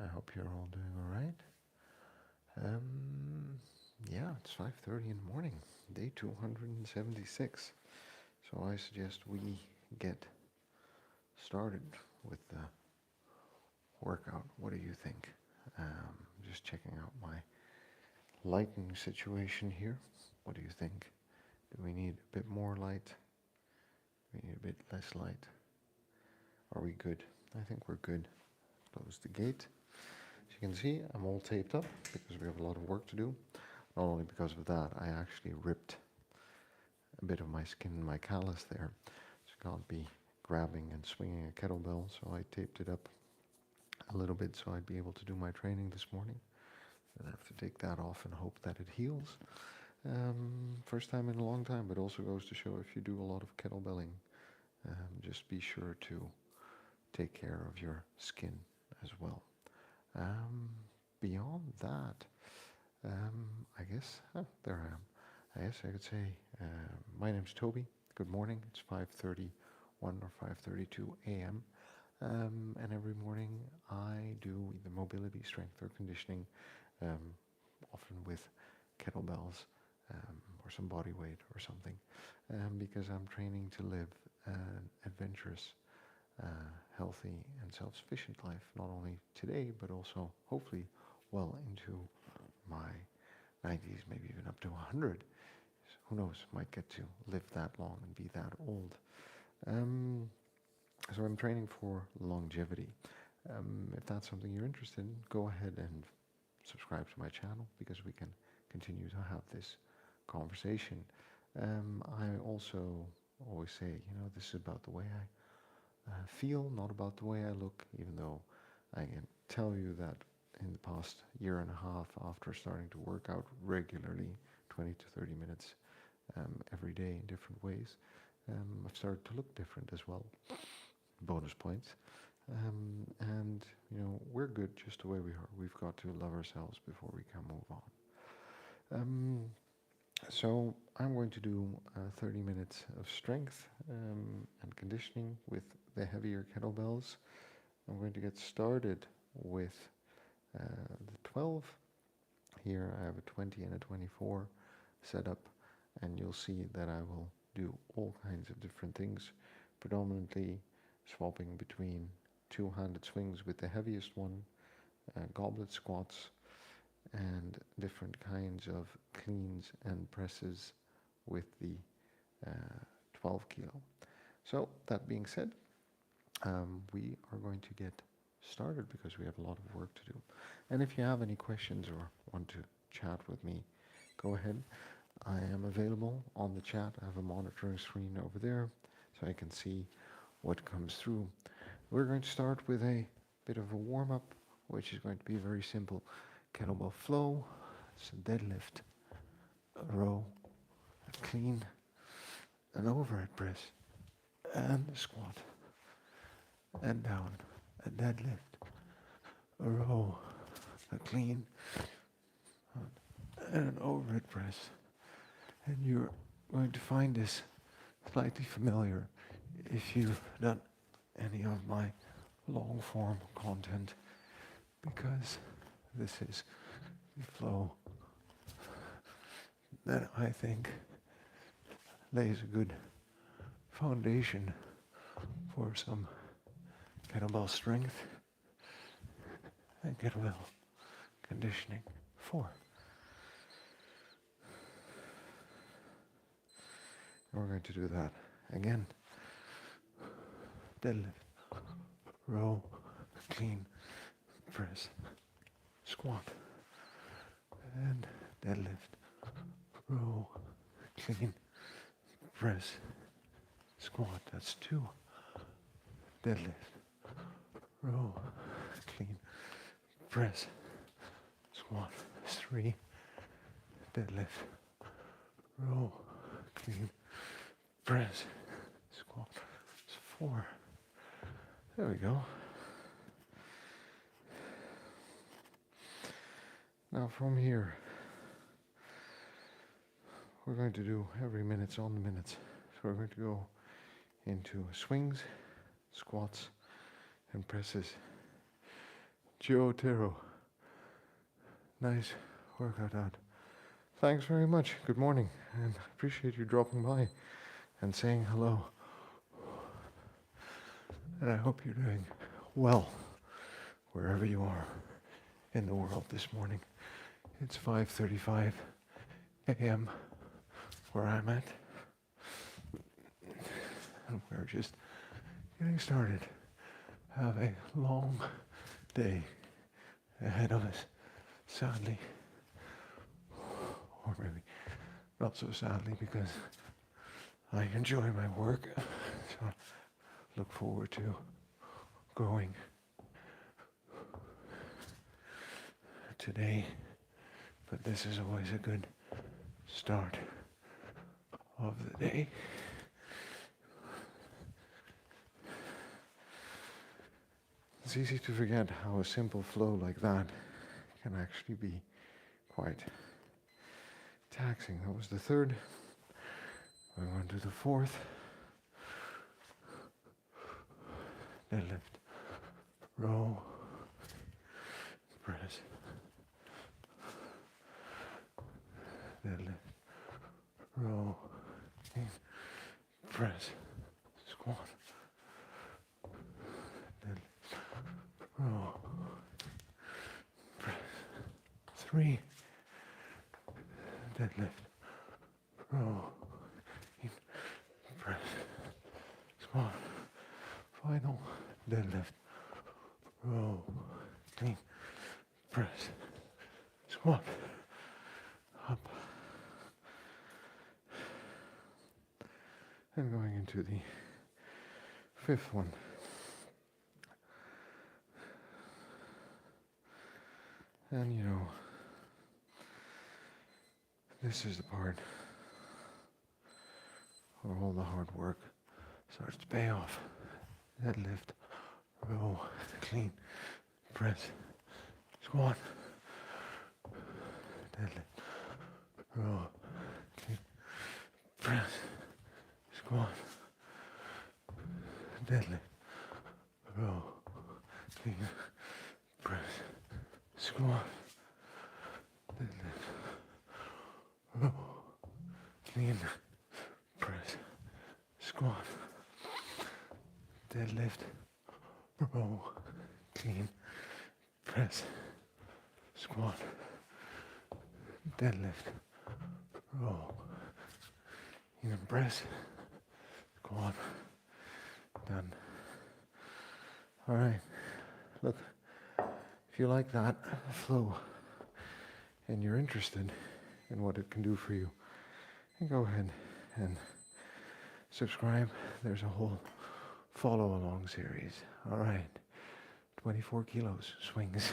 I hope you're all doing all right. Yeah, it's 5:30 in the morning, day 276. So I suggest we get started with the workout. What do you think? Just checking out my lighting situation here. What do you think? Do we need a bit more light? Do we need a bit less light? Are we good? I think we're good. Close the gate. As you can see, I'm all taped up because we have a lot of work to do. Not only because of that, I actually ripped a bit of my skin, my callus there. So I can't be grabbing and swinging a kettlebell, so I taped it up a little bit so I'd be able to do my training this morning. I have to take that off and hope that it heals. First time in a long time, but also goes to show if you do a lot of kettlebelling, just be sure to take care of your skin as well. Beyond that, I guess, there I am. I guess I could say, my name's Toby. Good morning. It's 5:31 or 5:32 a.m. And every morning I do either mobility, strength, or conditioning, often with kettlebells or some body weight or something, because I'm training to live an adventurous, healthy, and self-sufficient life, not only today, but also hopefully well into my 90s, maybe even up to 100. Who knows, might get to live that long and be that old. So I'm training for longevity. If that's something you're interested in, go ahead and subscribe to my channel because we can continue to have this conversation. I also always say, this is about the way I feel, not about the way I look, even though I can tell you that in the past year and a half, after starting to work out regularly, 20 to 30 minutes every day in different ways, I've started to look different as well. Bonus points. And, we're good just the way we are. We've got to love ourselves before we can move on. So I'm going to do 30 minutes of strength and conditioning with the heavier kettlebells. I'm going to get started with the 12. Here I have a 20 and a 24 set up, and you'll see that I will do all kinds of different things, predominantly swapping between two-handed swings with the heaviest one, goblet squats, and different kinds of cleans and presses with the 12 kilo. So that being said, we are going to get started because we have a lot of work to do. And if you have any questions or want to chat with me, go ahead. I am available on the chat. I have a monitoring screen over there so I can see what comes through. We're going to start with a bit of a warm-up, which is going to be very simple. Kettlebell flow, it's a deadlift, a row, a clean, an overhead press, and a squat, and down, a deadlift, a row, a clean, and an overhead press. And you're going to find this slightly familiar if you've done any of my long form content, because this is the flow that I think lays a good foundation for some kettlebell strength and kettlebell conditioning. 4. And we're going to do that again. Deadlift, row, clean, press, squat, and deadlift, row, clean, press, squat. That's 2. Deadlift, row, clean, press, squat. 3. Deadlift, row, clean, press, squat. 4. There we go. Now from here, we're going to do every minute's on the minutes. So we're going to go into swings, squats, and presses. Joe Tero. Nice workout out. Thanks very much. Good morning, and I appreciate you dropping by and saying hello. And I hope you're doing well wherever you are in the world this morning. It's 5:35 a.m. where I'm at, and we're just getting started. Have a long day ahead of us, sadly, or maybe not so sadly, because I enjoy my work, so I look forward to growing today. But this is always a good start of the day. It's easy to forget how a simple flow like that can actually be quite taxing. That was the third. We're on to the fourth. Deadlift, row, press. Deadlift, row, press, squat. Deadlift, row, press. 3. Deadlift, row, press, squat. Final deadlift, row, clean, press, squat, up. And going into the fifth one. And you know, this is the part where all the hard work starts to pay off. Deadlift, row, clean, press, squat. Deadlift, row, clean, press, squat. Deadlift, row, clean, press, squat. Deadlift, row, clean, press, squat. Deadlift, row, clean, press, squat. Deadlift, row, clean, press, squat. Done. All right. Look, if you like that flow and you're interested in what it can do for you, then go ahead and subscribe. There's a whole follow along series. All right. 24 kilos swings.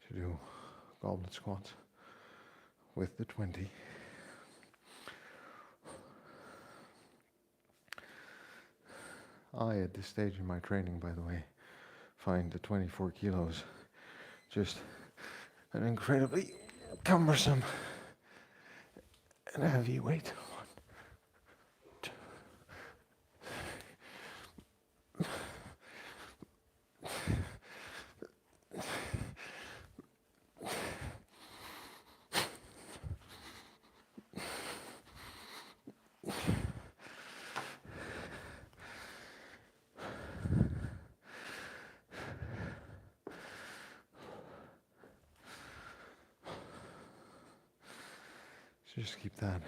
To do goblet squats with the 20. I, at this stage in my training, by the way, find the 24 kilos just an incredibly cumbersome and heavy weight. So just keep that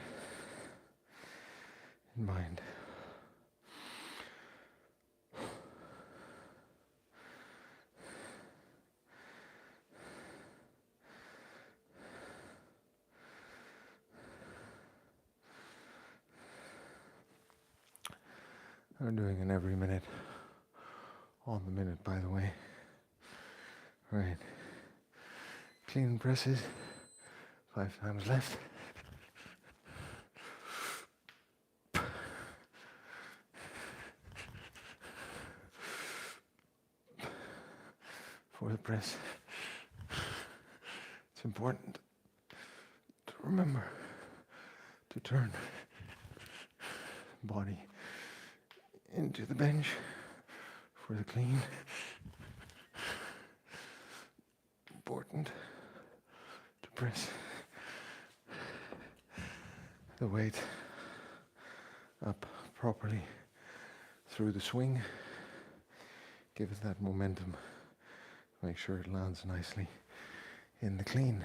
in mind. I'm doing an every minute on the minute, by the way. Right. Clean presses. 5 times left. For the press. It's important to remember to turn body into the bench for the clean. Important to press the weight up properly through the swing. Give it that momentum. Make sure it lands nicely in the clean.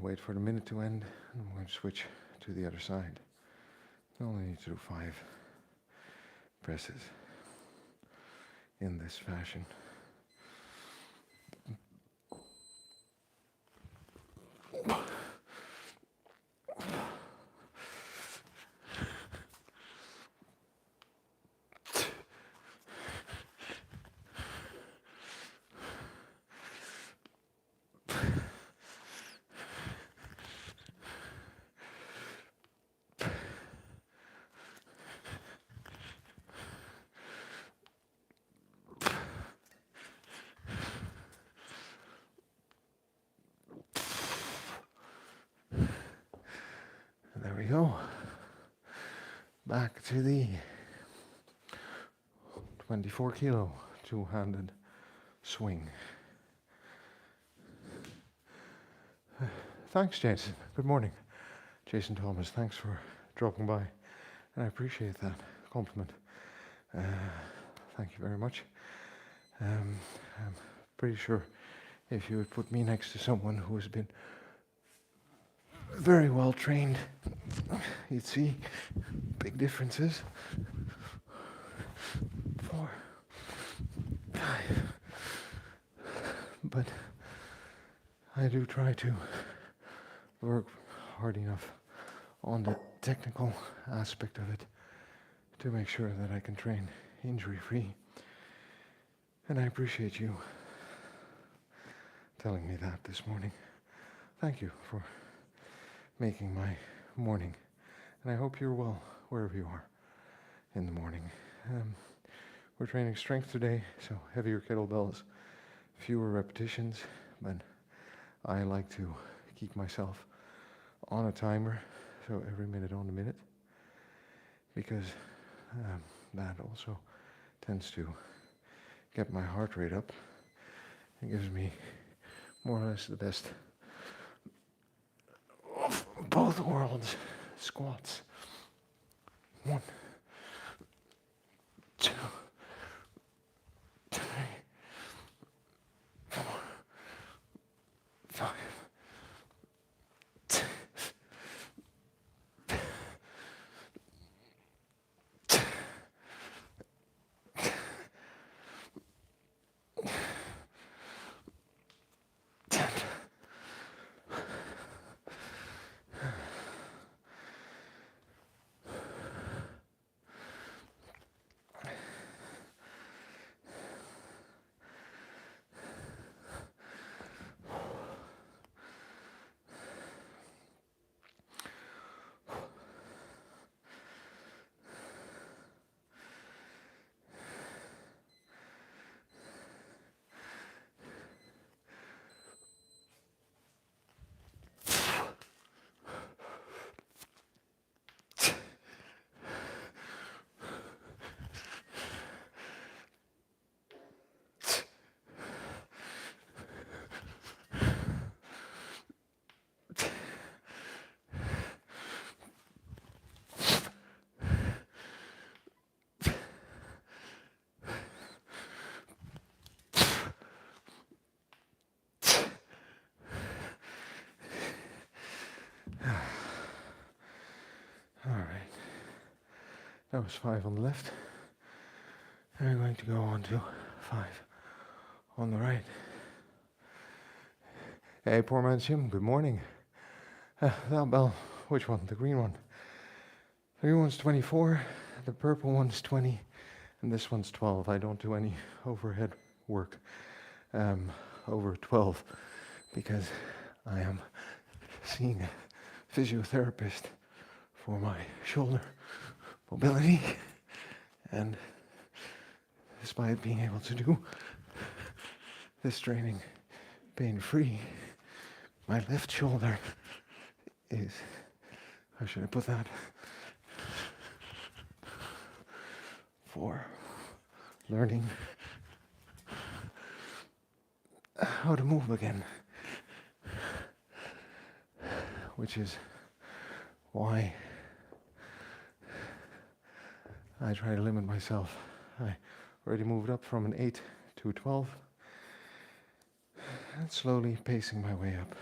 Wait for the minute to end, and I'm going to switch to the other side. You only need to do 5 presses in this fashion. There we go. Back to the 24 kilo two-handed swing. Thanks, Jason. Good morning. Jason Thomas, thanks for dropping by. And I appreciate that compliment. Thank you very much. I'm pretty sure if you would put me next to someone who has been very well trained, you'd see big differences. 4, 5. But I do try to work hard enough on the technical aspect of it to make sure that I can train injury-free. And I appreciate you telling me that this morning. Thank you for making my morning. And I hope you're well wherever you are in the morning. We're training strength today, so heavier kettlebells, fewer repetitions, but I like to keep myself on a timer, so every minute on the minute, because that also tends to get my heart rate up. It gives me more or less the best of both worlds. Squats. 1, 2, 3, 4, 5. That was 5 on the left. And I'm going to go on to 5 on the right. Hey, poor man's Jim, good morning. That bell, which one? The green one. Green one's 24, the purple one's 20, and this one's 12. I don't do any overhead work over 12 because I am seeing a physiotherapist for my shoulder mobility, and despite being able to do this training pain-free, my left shoulder is, how should I put that, for learning how to move again, which is why I try to limit myself. I already moved up from an 8 to a 12, and slowly pacing my way up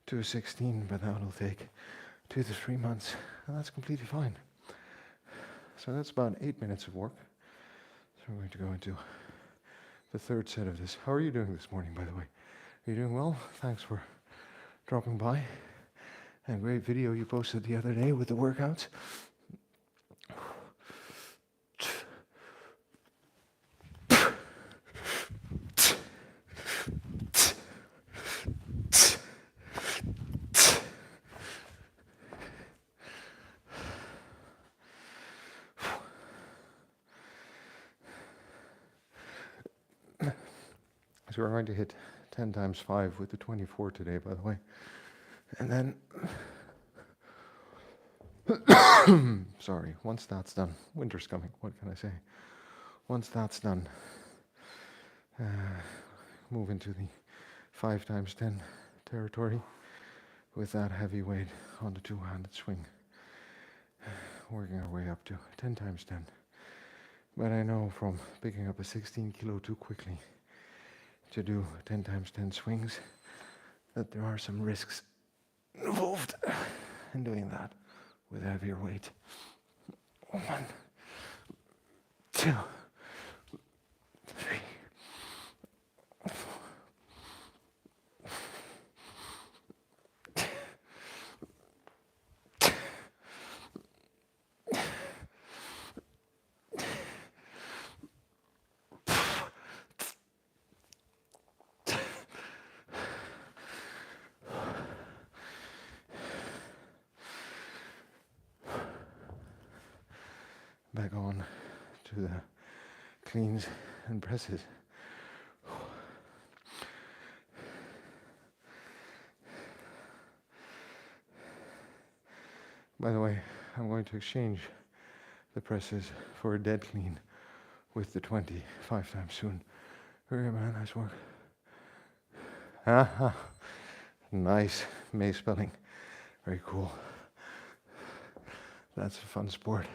to a 16, but that will take 2 to 3 months, and that's completely fine. So that's about 8 minutes of work. So we're going to go into the third set of this. How are you doing this morning, by the way? Are you doing well? Thanks for dropping by. And great video you posted the other day with the workouts. So we're going to hit 10 times 5 with the 24 today, by the way. And then, sorry, once that's done, winter's coming, what can I say? Once that's done, move into the 5 times 10 territory with that heavy weight on the two-handed swing. Working our way up to 10 times 10. But I know from picking up a 16 kilo too quickly to do 10 times 10 swings that there are some risks involved in doing that with heavier weight. 1, 2, 3, 4. Back on to the cleans and presses. By the way, I'm going to exchange the presses for a dead clean with the 20 5 times soon. Very man, nice work. Aha, nice May spelling. Very cool. That's a fun sport.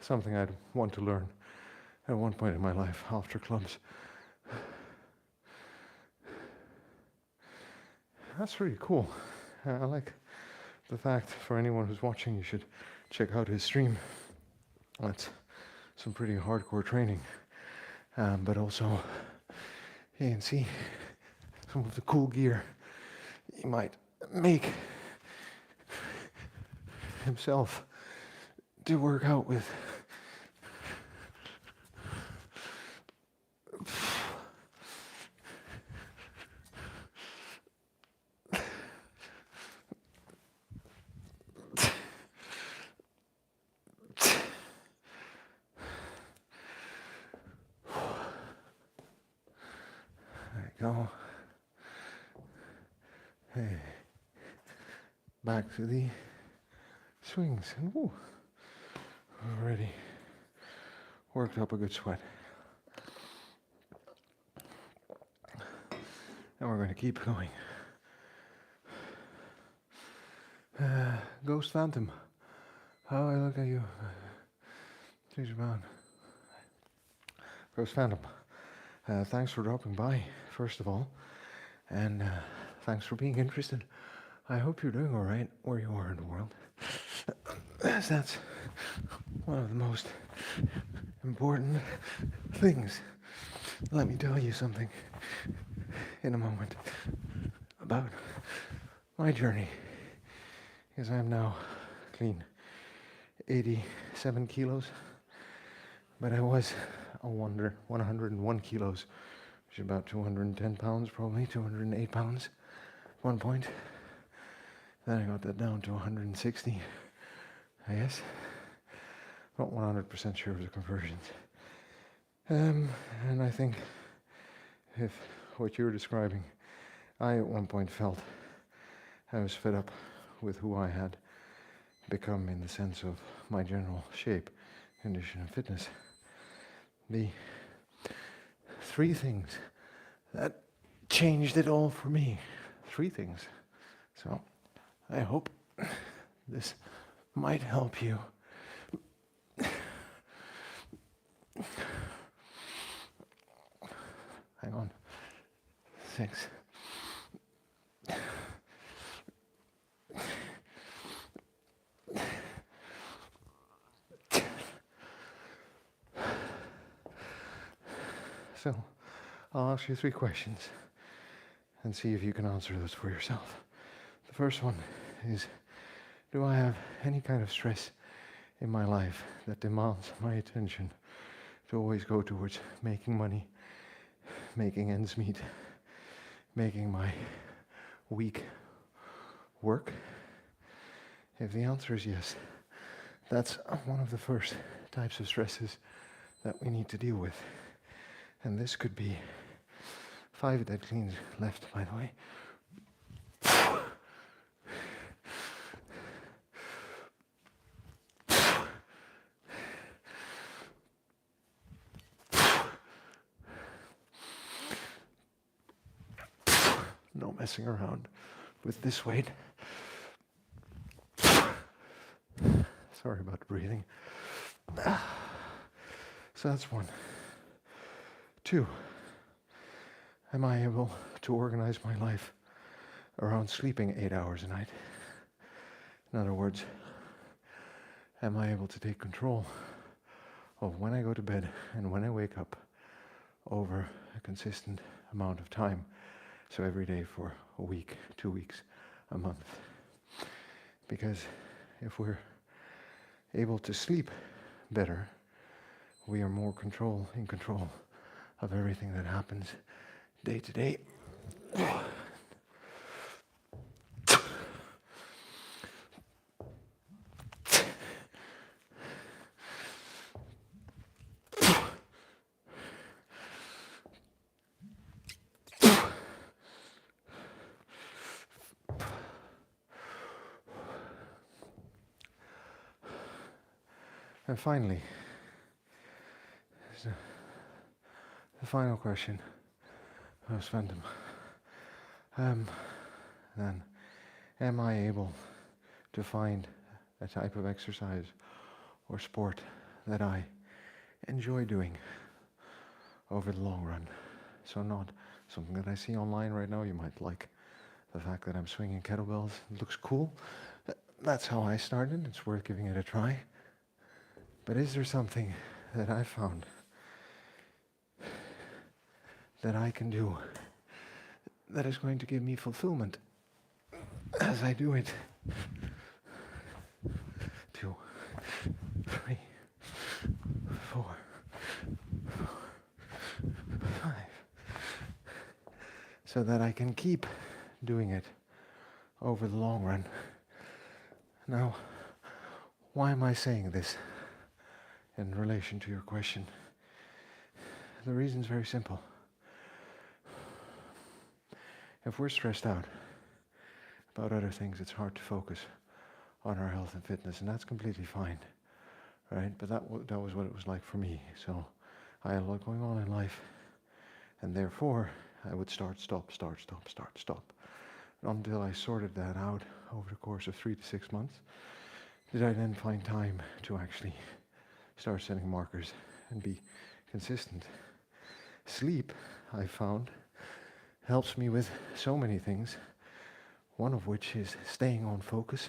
Something I'd want to learn at one point in my life after clubs. That's really cool. I like the fact, for anyone who's watching, you should check out his stream. That's some pretty hardcore training. But also, you can see some of the cool gear he might make himself to work out with. Go. Hey, back to the swings, and woo, already worked up a good sweat. And we're going to keep going. Ghost Phantom, how I look at you. Change around. Ghost Phantom, thanks for dropping by, first of all. And thanks for being interested. I hope you're doing alright where you are in the world. That's one of the most important things. Let me tell you something in a moment about my journey, because I'm now clean 87 kilos, but I was a wonder 101 kilos, which is about 210 pounds, probably 208 pounds at one point. Then I got that down to 160, I guess. Not 100% sure of the conversions. And I think if what you're describing, I at one point felt I was fed up with who I had become in the sense of my general shape, condition, and fitness. The three things that changed it all for me. Three things. So I hope this might help you. Hang on. 6. So, I'll ask you 3 questions and see if you can answer those for yourself. The first one is, do I have any kind of stress in my life that demands my attention to always go towards making money, making ends meet, making my week work? If the answer is yes, that's one of the first types of stresses that we need to deal with. And this could be 5 dead cleans left, by the way. No messing around with this weight. Sorry about the breathing. So that's 1. 2, am I able to organize my life around sleeping 8 hours a night? In other words, am I able to take control of when I go to bed and when I wake up over a consistent amount of time? So every day for a week, 2 weeks, a month. Because if we're able to sleep better, we are more in control of everything that happens day to day. And finally, the final question, Ghost Phantom. Then, am I able to find a type of exercise or sport that I enjoy doing over the long run? So not something that I see online right now. You might like the fact that I'm swinging kettlebells. It looks cool. That's how I started. It's worth giving it a try. But is there something that I found that I can do that is going to give me fulfillment as I do it? 2, 3, 4, 5. So that I can keep doing it over the long run. Now, why am I saying this in relation to your question? The reason's very simple. If we're stressed out about other things, it's hard to focus on our health and fitness, and that's completely fine, right? But that was what it was like for me. So I had a lot going on in life, and therefore I would start, stop, start, stop, start, stop. Until I sorted that out over the course of 3 to 6 months, did I then find time to actually start setting markers and be consistent. Sleep, I found, helps me with so many things, one of which is staying on focus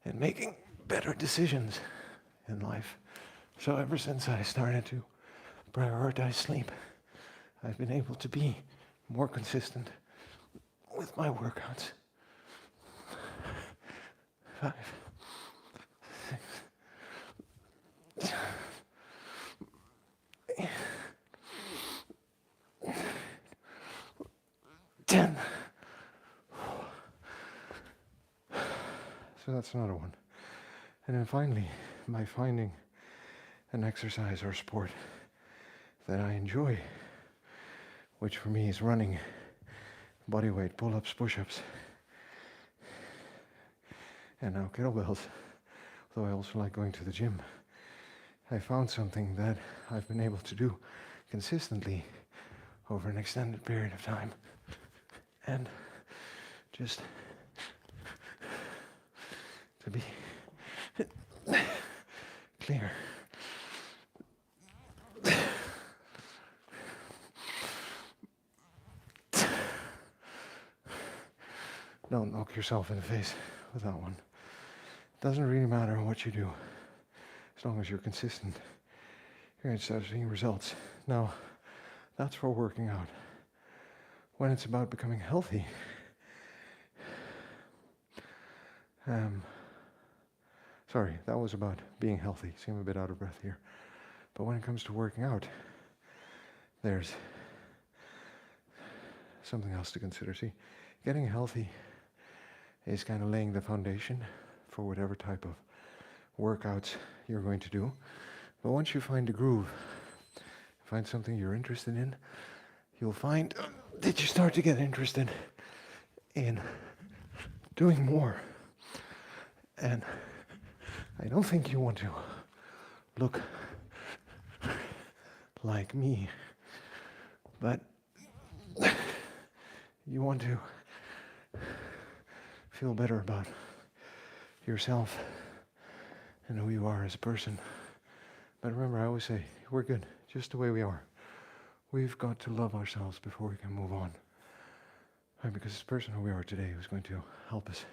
and making better decisions in life. So ever since I started to prioritize sleep, I've been able to be more consistent with my workouts. 5, 6, 8, 10. So that's another one. And then finally, by finding an exercise or sport that I enjoy, which for me is running, bodyweight, pull-ups, push-ups, and now kettlebells, though I also like going to the gym. I found something that I've been able to do consistently over an extended period of time, and just to be clear. Don't knock yourself in the face with that one. It doesn't really matter what you do, as long as you're consistent. You're going to start seeing results. Now, that's for working out. When it's about becoming healthy, sorry, that was about being healthy. See, I'm a bit out of breath here. But when it comes to working out, there's something else to consider. See, getting healthy is kind of laying the foundation for whatever type of workouts you're going to do. But once you find a groove, find something you're interested in, you'll find that you start to get interested in doing more. And I don't think you want to look like me, but you want to feel better about yourself and who you are as a person. But remember, I always say, we're good just the way we are. We've got to love ourselves before we can move on. Right? Because it's the person who we are today who's going to help us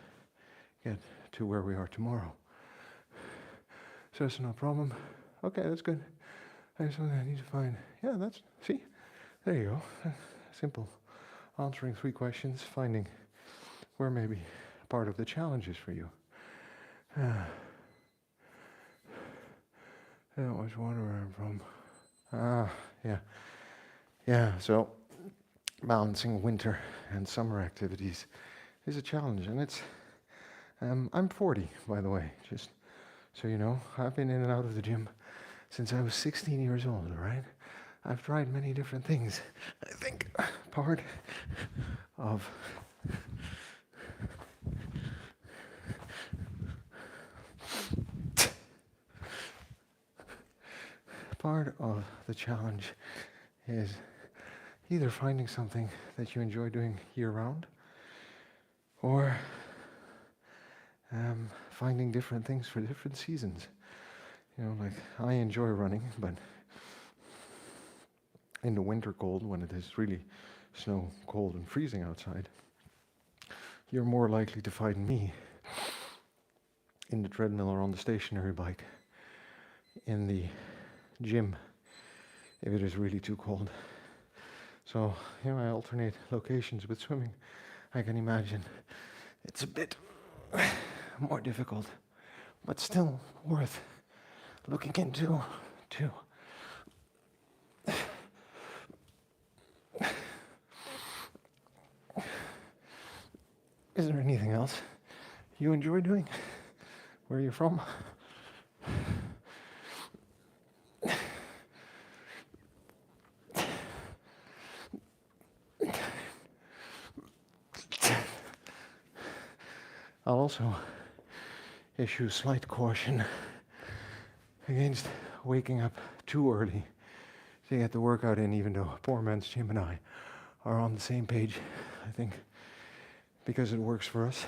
get to where we are tomorrow. So it's no problem. Okay, that's good. I just need to find, see, there you go. Simple. Answering 3 questions, finding where maybe part of the challenge is for you. I always wonder where I'm from. Yeah, so balancing winter and summer activities is a challenge, and it's, I'm 40, by the way, just so you know. I've been in and out of the gym since I was 16 years old, all right? I've tried many different things. I think part of the challenge is either finding something that you enjoy doing year-round, or finding different things for different seasons. You know, like I enjoy running, but in the winter cold, when it is really snow, cold, and freezing outside, you're more likely to find me in the treadmill or on the stationary bike, in the gym, if it is really too cold. So, you know, I alternate locations with swimming. I can imagine it's a bit more difficult, but still worth looking into, too. Is there anything else you enjoy doing? Where are you from? I'll also issue slight caution against waking up too early to get the workout in, even though poor man's Jim and I are on the same page, I think, because it works for us.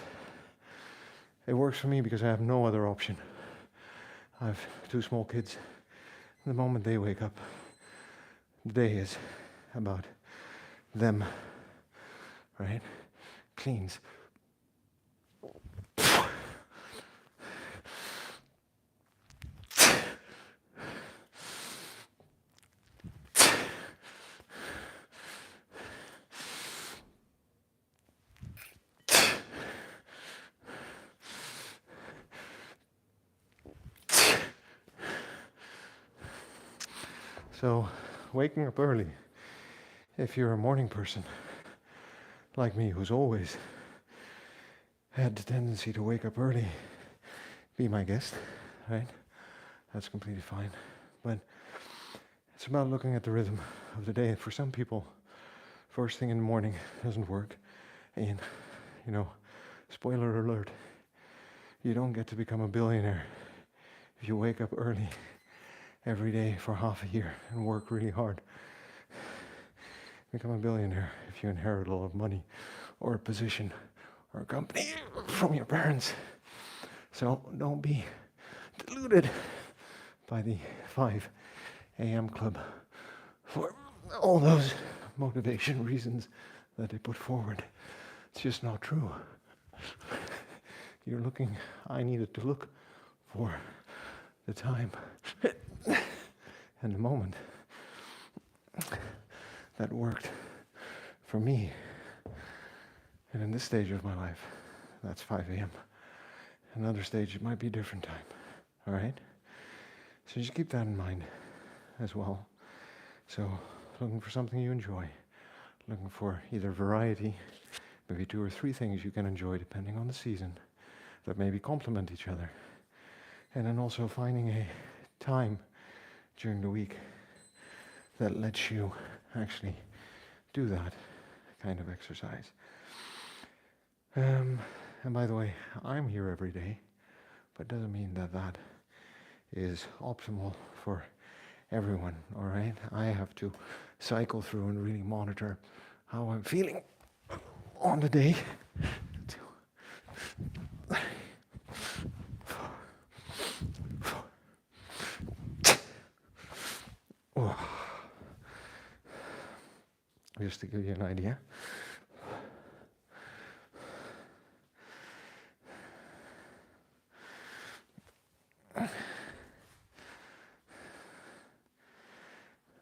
It works for me because I have no other option. I have 2 small kids. The moment they wake up, the day is about them, right? Cleans. So, waking up early, if you're a morning person, like me, who's always had the tendency to wake up early, be my guest, right? That's completely fine. But it's about looking at the rhythm of the day. For some people, first thing in the morning doesn't work. And, spoiler alert, you don't get to become a billionaire if you wake up early every day for half a year and work really hard. Become a billionaire if you inherit a lot of money or a position or a company from your parents. So don't be deluded by the 5 a.m. club for all those motivation reasons that they put forward. It's just not true. I needed to look for the time and the moment that worked for me. And in this stage of my life, that's 5 a.m. Another stage, it might be a different time. All right? So just keep that in mind as well. So looking for something you enjoy. Looking for either variety, maybe 2 or 3 things you can enjoy depending on the season that maybe complement each other. And then also finding a time during the week that lets you actually do that kind of exercise. And by the way, I'm here every day, but it doesn't mean that that is optimal for everyone, all right? I have to cycle through and really monitor how I'm feeling on the day. 2, 3, 4, 4. Just to give you an idea.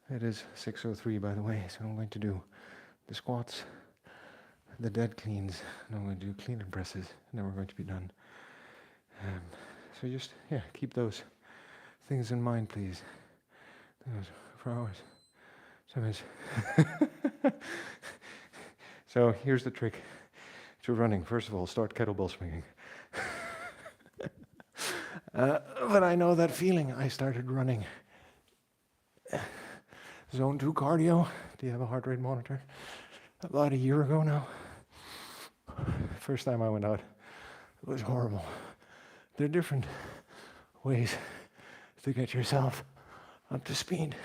It is 6:03, by the way, so I'm going to do the squats, the dead cleans, and I'm going to do clean and presses, and then we're going to be done. So just, keep those things in mind, please. For hours. Sometimes. So here's the trick to running. First of all, start kettlebell swinging. But I know that feeling. I started running. Zone 2 cardio. Do you have a heart rate monitor? About a year ago now. First time I went out, it was horrible. There are different ways to get yourself up to speed.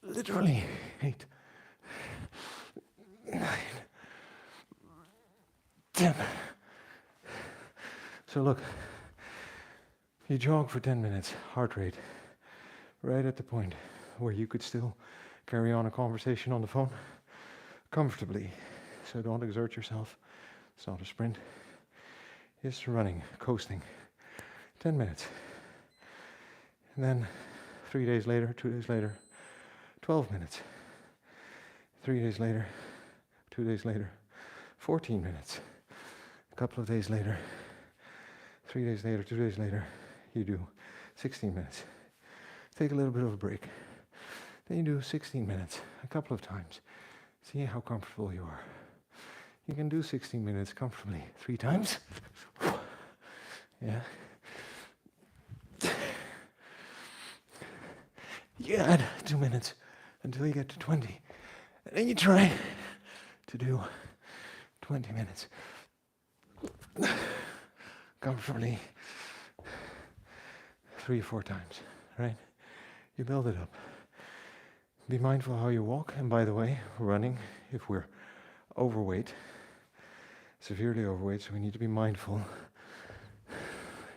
Literally 8, 9, 10. So look, you jog for 10 minutes, heart rate, right at the point where you could still carry on a conversation on the phone comfortably. So don't exert yourself. It's not a sprint. It's running, coasting. 10 minutes. And then 3 days later, 2 days later, 12 minutes. 3 days later, 2 days later, 14 minutes. A couple of days later, 3 days later, 2 days later, you do 16 minutes. Take a little bit of a break. Then you do 16 minutes a couple of times. See how comfortable you are. You can do 16 minutes comfortably 3 times. Yeah. You add 2 minutes until you get to 20. And then you try to do 20 minutes comfortably 3 or 4 times, right? You build it up. Be mindful how you walk. And by the way, running, if we're overweight, severely overweight, so we need to be mindful,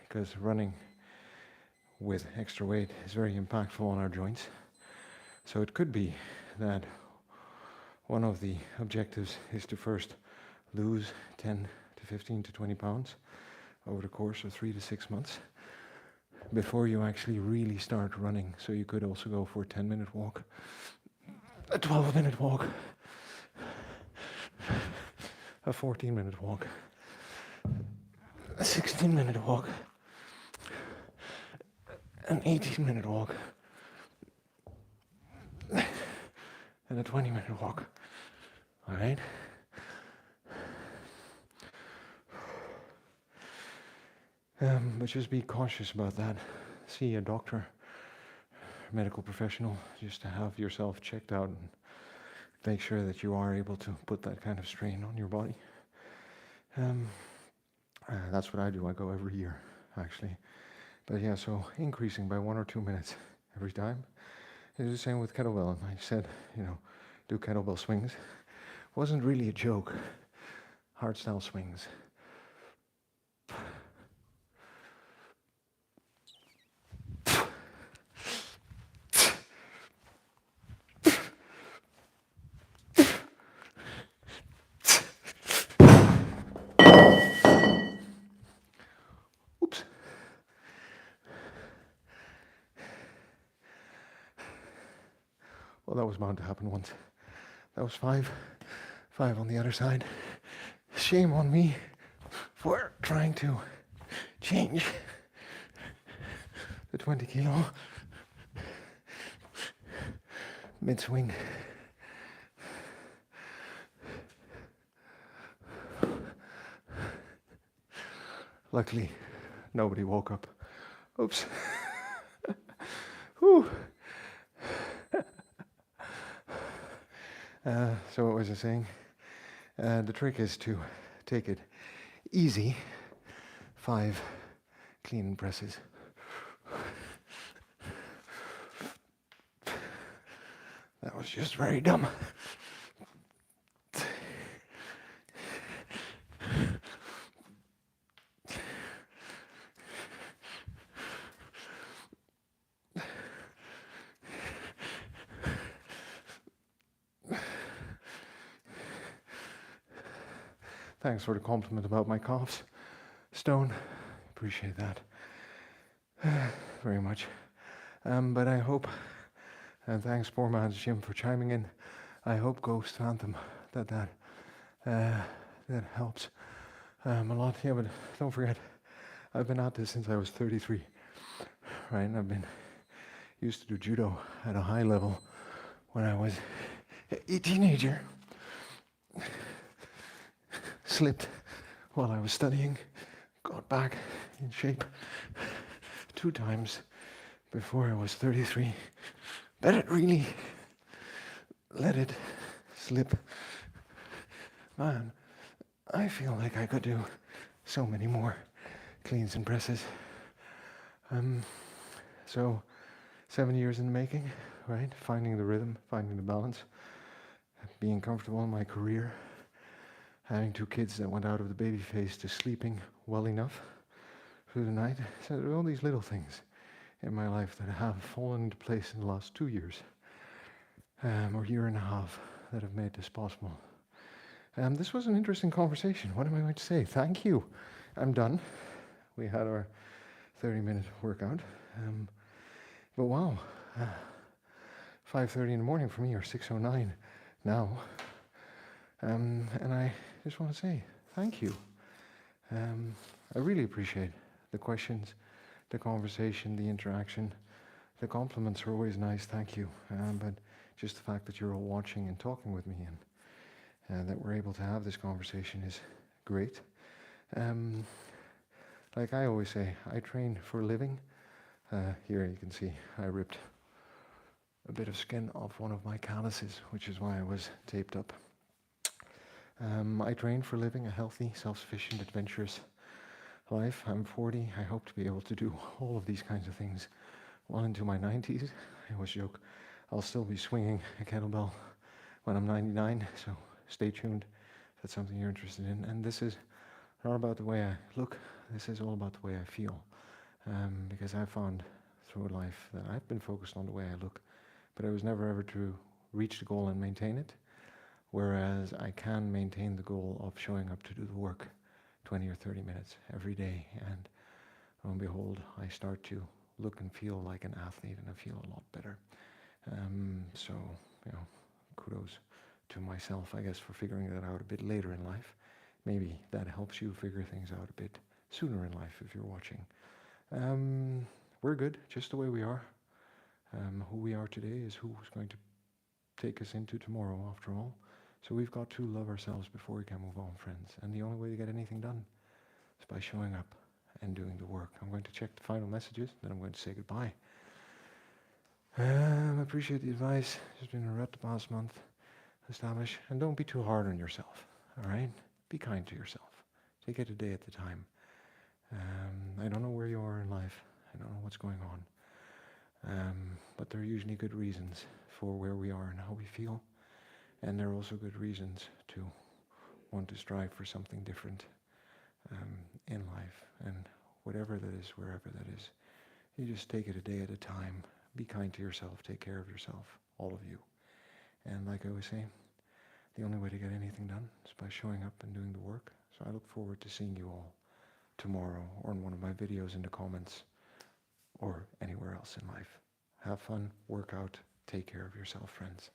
because running with extra weight is very impactful on our joints. So it could be that one of the objectives is to first lose 10 to 15 to 20 pounds over the course of 3 to 6 months before you actually really start running. So you could also go for a 10-minute walk, a 12-minute walk, a 14-minute walk, a 16-minute walk, an 18-minute walk, and a 20-minute walk. All right? But just be cautious about that. See a doctor, medical professional, just to have yourself checked out and make sure that you are able to put that kind of strain on your body. That's what I do. I go every year, actually. But yeah, so increasing by 1 or 2 minutes every time. It's the same with kettlebell. And I said, do kettlebell swings. Wasn't really a joke. Hardstyle swings. Oops. Well, that was bound to happen once. That was 5. 5 on the other side. Shame on me for trying to change the 20 kilo mid-swing. Luckily, nobody woke up. Oops. Whew. So what was I saying? The trick is to take it easy. 5 clean and presses. That was just very dumb. Thanks for the compliment about my calves, Stone. Appreciate that very much. But I hope, and thanks Poor Man's Gym for chiming in. I hope Ghost Anthem that helps a lot. Yeah, but don't forget, I've been at this since I was 33, right? And I've been used to do judo at a high level when I was a teenager. Slipped while I was studying, got back in shape 2 times before I was 33. But it really let it slip. Man, I feel like I could do so many more cleans and presses. So 7 years in the making, right? Finding the rhythm, finding the balance, being comfortable in my career, having 2 kids that went out of the baby phase to sleeping well enough through the night. So there are all these little things in my life that have fallen into place in the last 2 years, or year and a half, that have made this possible. This was an interesting conversation. What am I going to say? Thank you. I'm done. We had our 30-minute workout. But wow, 5:30 in the morning for me, or 6:09 now. And I just want to say thank you. I really appreciate the questions, the conversation, the interaction. The compliments are always nice, thank you. But just the fact that you're all watching and talking with me, and that we're able to have this conversation is great. Like I always say, I train for a living. Here you can see I ripped a bit of skin off one of my calluses, which is why I was taped up. I train for a living, a healthy, self-sufficient, adventurous life. I'm 40. I hope to be able to do all of these kinds of things well into my 90s. I always joke I'll still be swinging a kettlebell when I'm 99, so stay tuned if that's something you're interested in. And this is not about the way I look, this is all about the way I feel. Because I found through life that I've been focused on the way I look, but I was never ever to reach the goal and maintain it. Whereas I can maintain the goal of showing up to do the work 20 or 30 minutes every day. And lo and behold, I start to look and feel like an athlete, and I feel a lot better. So, kudos to myself, I guess, for figuring that out a bit later in life. Maybe that helps you figure things out a bit sooner in life if you're watching. We're good, just the way we are. Who we are today is who's going to take us into tomorrow, after all. So we've got to love ourselves before we can move on, friends. And the only way to get anything done is by showing up and doing the work. I'm going to check the final messages, then I'm going to say goodbye. I appreciate the advice. It's been a rut the past month. Establish, and don't be too hard on yourself, all right? Be kind to yourself. Take it a day at a time. I don't know where you are in life. I don't know what's going on. But there are usually good reasons for where we are and how we feel. And there are also good reasons to want to strive for something different in life. And whatever that is, wherever that is, you just take it a day at a time. Be kind to yourself. Take care of yourself, all of you. And like I was saying, the only way to get anything done is by showing up and doing the work. So I look forward to seeing you all tomorrow or in one of my videos in the comments or anywhere else in life. Have fun, work out, take care of yourself, friends.